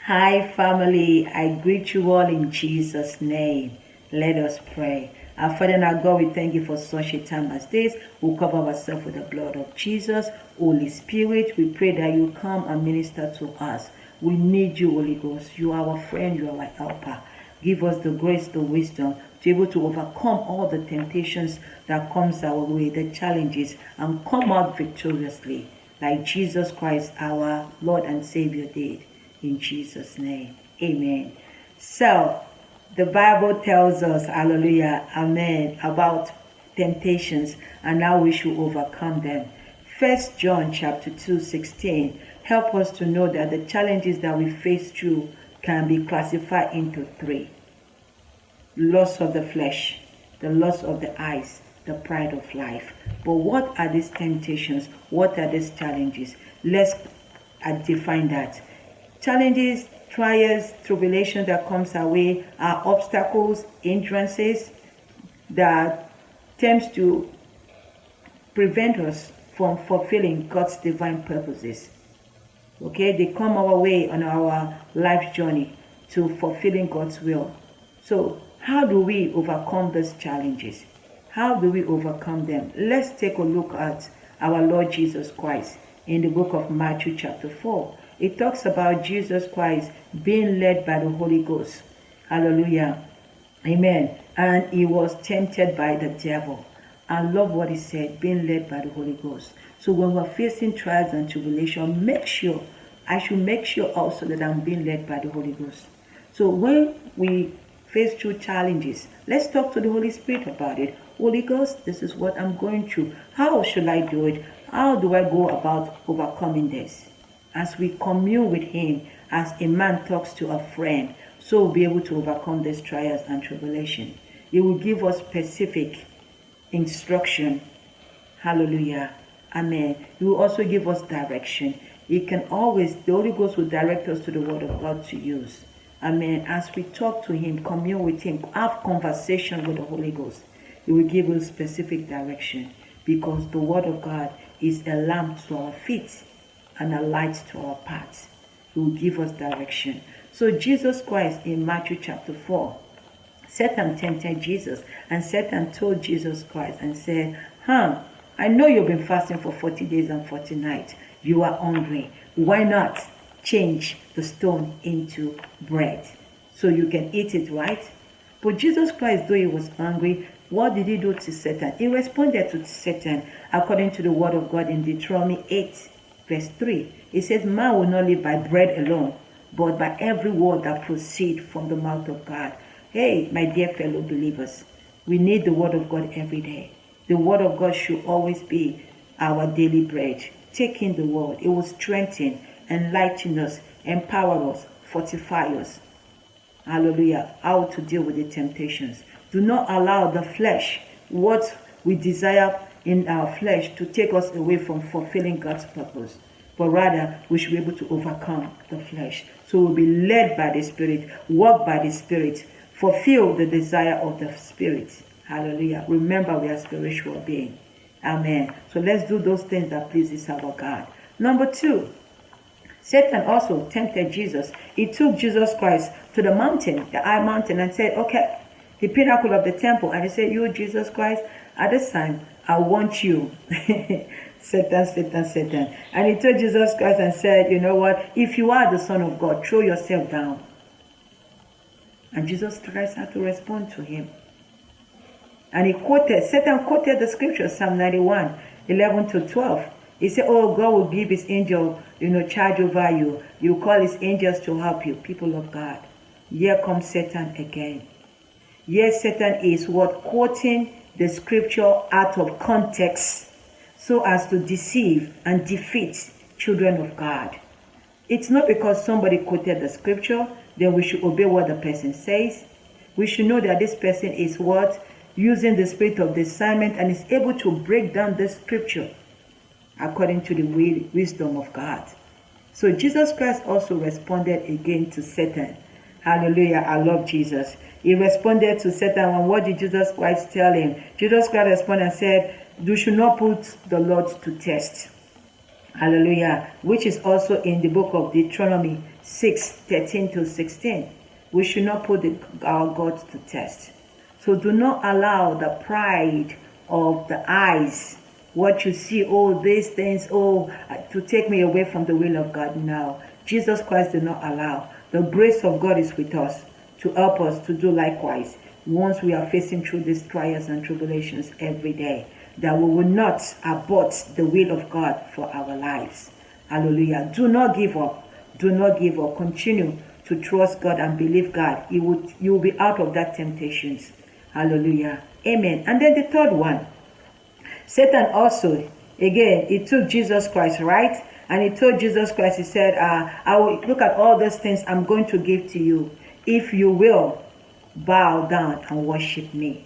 Hi, family. I greet you all in Jesus' name. Let us pray. Our Father and our God, we thank you for such a time as this. We'll cover ourselves with the blood of Jesus. Holy Spirit, we pray that you come and minister to us. We need you, Holy Ghost. You are our friend. You are our helper. Give us the grace, the wisdom to be able to overcome all the temptations that comes our way, the challenges, and come out victoriously like Jesus Christ, our Lord and Savior, did. In Jesus' name, amen. So, the Bible tells us, hallelujah, amen, about temptations and how we should overcome them. 1 John chapter 2:16 help us to know that the challenges that we face through can be classified into three. Lust of the flesh, the lust of the eyes, the pride of life. But what are these temptations? What are these challenges? Let's define that. Challenges, trials, tribulations that comes our way are obstacles, hindrances that tends to prevent us from fulfilling God's divine purposes. Okay, they come our way on our life journey to fulfilling God's will. So, how do we overcome these challenges? How do we overcome them? Let's take a look at our Lord Jesus Christ in the book of Matthew chapter 4. It talks about Jesus Christ being led by the Holy Ghost. Hallelujah. Amen. And he was tempted by the devil. I love what he said, being led by the Holy Ghost. So when we're facing trials and tribulation, I should make sure also that I'm being led by the Holy Ghost. So when we face through challenges, let's talk to the Holy Spirit about it. Holy Ghost, this is what I'm going through. How should I do it? How do I go about overcoming this? As we commune with him, as a man talks to a friend, so we'll be able to overcome these trials and tribulation. He will give us specific instruction. Hallelujah. Amen. He will also give us direction. The Holy Ghost will direct us to the word of God to use. Amen. As we talk to him, commune with him, have conversation with the Holy Ghost, he will give us specific direction, because the word of God is a lamp to our feet and a light to our path. He will give us direction. So Jesus Christ in Matthew chapter 4, Satan tempted Jesus, and Satan told Jesus Christ and said, I know you've been fasting for 40 days and 40 nights. You are hungry. Why not change the stone into bread so you can eat it, right? But Jesus Christ, though he was hungry, what did he do to Satan? He responded to Satan according to the word of God in Deuteronomy 8 verse 3. It says, man will not live by bread alone, but by every word that proceeds from the mouth of God. Hey, my dear fellow believers, we need the word of God every day. The word of God should always be our daily bread. Take in the word. It will strengthen, enlighten us, empower us, fortify us. Hallelujah. How to deal with the temptations. Do not allow the flesh, what we desire in our flesh, to take us away from fulfilling God's purpose. But rather, we should be able to overcome the flesh. So we'll be led by the Spirit, walk by the Spirit, fulfill the desire of the Spirit. Hallelujah. Remember, we are spiritual beings. Amen. So let's do those things that pleases our God. Number 2, Satan also tempted Jesus. He took Jesus Christ to the mountain, the high mountain, and said, okay, the pinnacle of the temple. And he said, you, Jesus Christ, at this time, I want you. Satan. And he told Jesus Christ and said, you know what? If you are the Son of God, throw yourself down. And Jesus Christ had to respond to him. And Satan quoted the scripture, Psalm 91, 11-12. He said, oh, God will give his angel, charge over you. You call his angels to help you, people of God. Here comes Satan again. Yes, Satan is quoting the scripture out of context so as to deceive and defeat children of God. It's not because somebody quoted the scripture, then we should obey what the person says. We should know that this person is using the spirit of discernment and is able to break down the scripture according to the wisdom of God. So Jesus Christ also responded again to Satan. Hallelujah. I love Jesus. He responded to Satan, and what did Jesus Christ tell him? Jesus Christ responded and said, you should not put the Lord to test. Hallelujah. Which is also in the book of Deuteronomy 6:13-16. We should not put our God to test. So do not allow the pride of the eyes, what you see, oh, these things, oh, to take me away from the will of God. Now, Jesus Christ did not allow. The grace of God is with us to help us to do likewise once we are facing through these trials and tribulations every day, that we will not abort the will of God for our lives. Hallelujah. Do not give up. Do not give up. Continue to trust God and believe God. You will be out of that temptations. Hallelujah. Amen. And then the third one, Satan also, again, he took Jesus Christ, right? And he told Jesus Christ, he said, I will look at all those things I'm going to give to you if you will bow down and worship me.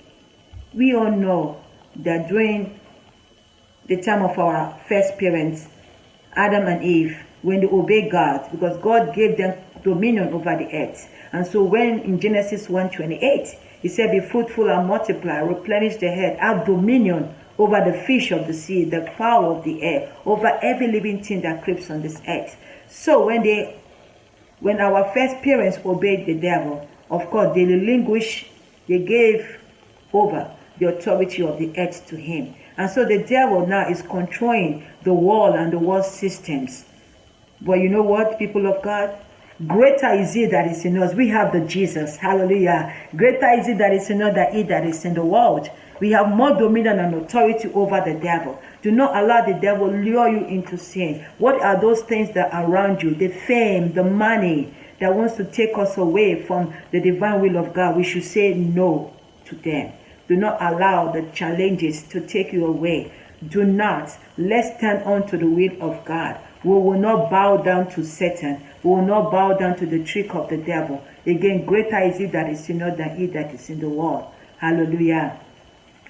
We all know that during the time of our first parents, Adam and Eve, when they obeyed God, because God gave them dominion over the earth. And so when in Genesis 1:28, he said, be fruitful and multiply, replenish the earth, have dominion over the fish of the sea, the fowl of the air, over every living thing that creeps on this earth. So when our first parents obeyed the devil, of course, they gave over the authority of the earth to him. And so the devil now is controlling the world and the world systems. But you know what, people of God? Greater is he that is in us. We have the Jesus. Hallelujah. Greater is he that is in us than he that is in the world. We have more dominion and authority over the devil. Do not allow the devil lure you into sin. What are those things that are around you? The fame, the money that wants to take us away from the divine will of God. We should say no to them. Do not allow the challenges to take you away. Do not. Let's stand on to the will of God. We will not bow down to Satan. We will not bow down to the trick of the devil. Again, greater is he that is in us than he that is in the world. Hallelujah.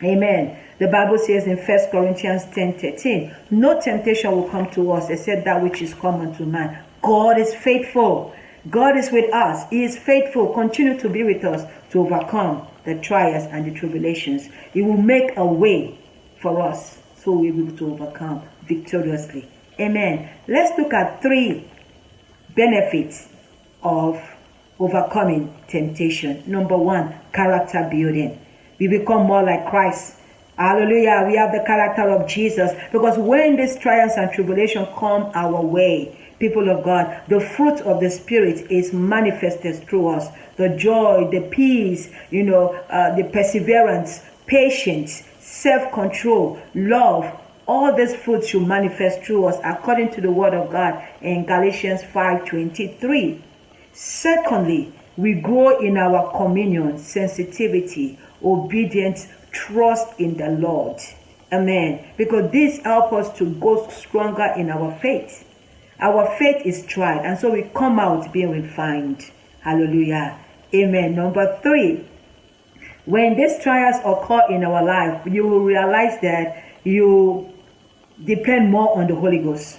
Amen. The Bible says in 1 Corinthians 10:13, no temptation will come to us except that which is common to man. God is faithful. God is with us. He is faithful. Continue to be with us to overcome the trials and the tribulations. He will make a way for us so we will be able to overcome victoriously. Amen. Let's look at 3 benefits of overcoming temptation. Number 1, character building. We become more like Christ. Hallelujah. We have the character of Jesus. Because when these trials and tribulations come our way, people of God, the fruit of the Spirit is manifested through us. The joy, the peace, the perseverance, patience, self-control, love, all these fruits should manifest through us according to the word of God in Galatians 5:23. Secondly, we grow in our communion, sensitivity, obedience, trust in the Lord. Amen. Because this helps us to go stronger in our faith. Our faith is tried, and so we come out being refined. Hallelujah. Amen. Number 3, when these trials occur in our life, you will realize that you depend more on the Holy Ghost.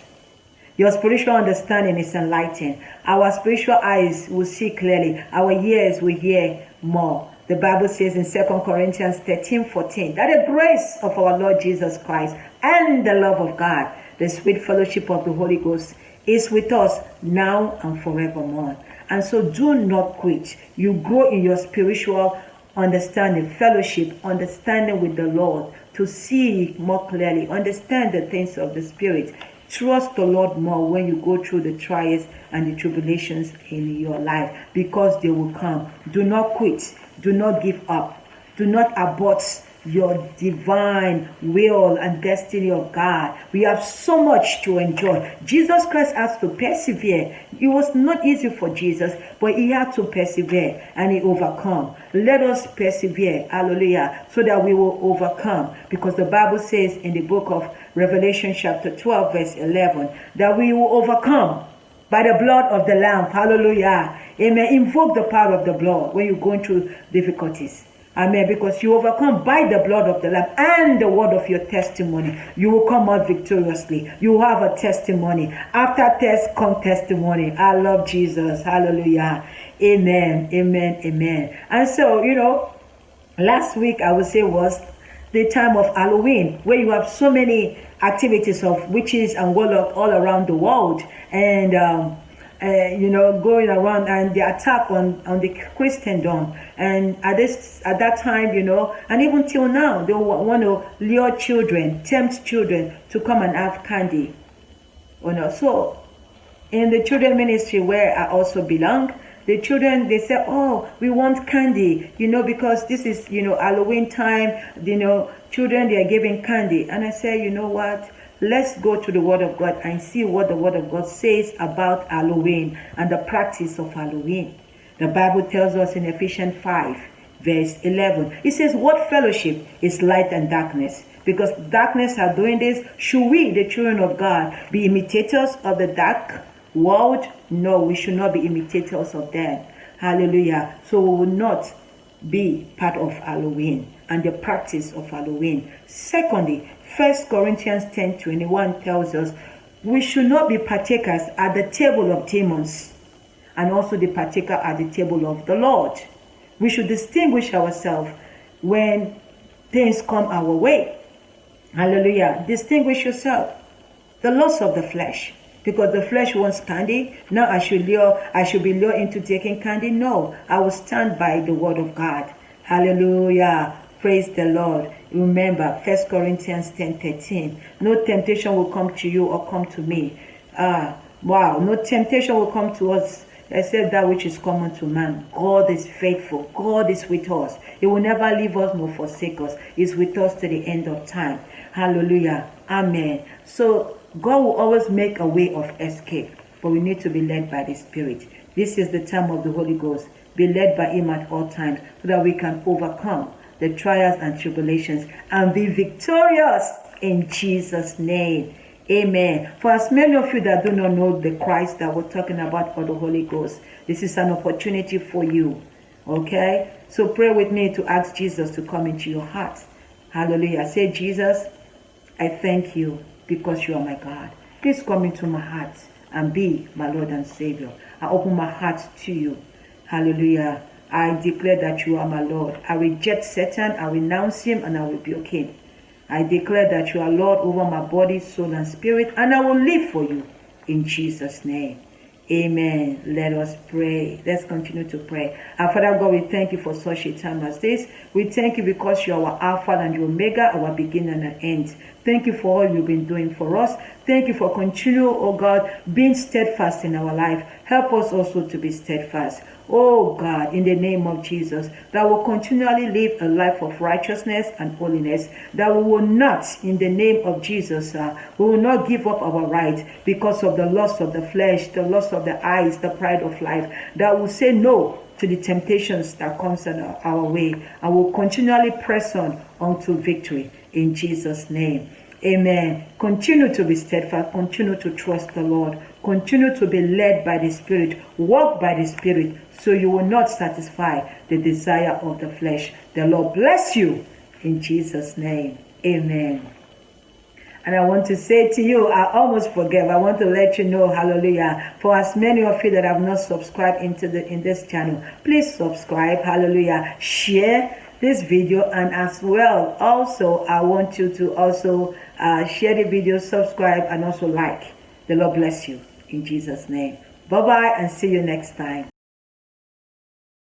Your spiritual understanding is enlightened. Our spiritual eyes will see clearly. Our ears will hear more. The Bible says in 2 Corinthians 13:14 that the grace of our Lord Jesus Christ and the love of God, the sweet fellowship of the Holy Ghost is with us now and forevermore. And so do not quit. You grow in your spiritual understanding, fellowship, understanding with the Lord, to see more clearly, understand the things of the Spirit. Trust the Lord more when you go through the trials and the tribulations in your life, because they will come. Do not quit. Do not give up. Do not abort your divine will and destiny of God. We have so much to enjoy. Jesus Christ has to persevere. It was not easy for Jesus, but he had to persevere and he overcome. Let us persevere, hallelujah, so that we will overcome, because the Bible says in the book of Revelation chapter 12 verse 11 that we will overcome by the blood of the Lamb. Hallelujah. Amen. Invoke the power of the blood when you're going through difficulties. Amen. Because you overcome by the blood of the Lamb and the word of your testimony. You will come out victoriously. You have a testimony. After test, come testimony. I love Jesus. Hallelujah. Amen. Amen. Amen. And so, last week I would say was the time of Halloween, where you have so many activities of witches and warlock all around the world, and going around, and the attack on the Christendom. And at that time, and even till now, they want to lure children, tempt children to come and have candy. So in the children ministry where I also belong, the children, they say, oh, we want candy, because this is, Halloween time, children, they are giving candy. And I say, you know what? Let's go to the Word of God and see what the Word of God says about Halloween and the practice of Halloween. The Bible tells us in Ephesians 5, verse 11, it says, what fellowship is light and darkness? Because darkness are doing this, should we, the children of God, be imitators of the dark world? No, we should not be imitators of them. Hallelujah. So we will not be part of Halloween and the practice of Halloween. Secondly, 1 Corinthians 10:21 tells us we should not be partakers at the table of demons and also the partaker at the table of the Lord. We should distinguish ourselves when things come our way. Hallelujah. Distinguish yourself. The lust of the flesh. Because the flesh wants candy. Now I should be lured into taking candy. No, I will stand by the word of God. Hallelujah. Praise the Lord. Remember 1 Corinthians 10:13. No temptation will come to you or come to me. No temptation will come to us except that which is common to man. God is faithful. God is with us. He will never leave us nor forsake us. He's with us to the end of time. Hallelujah. Amen. So God will always make a way of escape, but we need to be led by the Spirit. This is the time of the Holy Ghost. Be led by Him at all times so that we can overcome the trials and tribulations and be victorious in Jesus' name. Amen. For as many of you that do not know the Christ that we're talking about, or the Holy Ghost, this is an opportunity for you. Okay? So pray with me to ask Jesus to come into your heart. Hallelujah. Say, Jesus, I thank you because you are my God. Please come into my heart and be my Lord and Savior. I open my heart to you. Hallelujah. I declare that you are my Lord. I reject Satan, I renounce him, and I rebuke him. I declare that you are Lord over my body, soul, and spirit, and I will live for you in Jesus' name. Amen. Let us pray. Let's continue to pray. Our Father God, we thank you for such a time as this. We thank you because you are our Alpha and the Omega, our beginning and end. Thank you for all you've been doing for us. Thank you for continuing, oh God, being steadfast in our life. Help us also to be steadfast. Oh God, in the name of Jesus, that will continually live a life of righteousness and holiness, that we will not, in the name of Jesus, we will not give up our right because of the lust of the flesh, the lust of the eyes, the pride of life, that will say no to the temptations that comes our way, and will continually press on unto victory in Jesus' name. Amen. Continue to be steadfast. Continue to trust the Lord. Continue to be led by the Spirit. Walk by the Spirit so you will not satisfy the desire of the flesh. The Lord bless you in Jesus' name. Amen. And I want to say to you, I almost forget, I want to let you know, hallelujah, for as many of you that have not subscribed in this channel, please subscribe, hallelujah, share this video, and as well, also, I want you to also share the video, subscribe, and also like. The Lord bless you in Jesus' name. Bye-bye, and see you next time.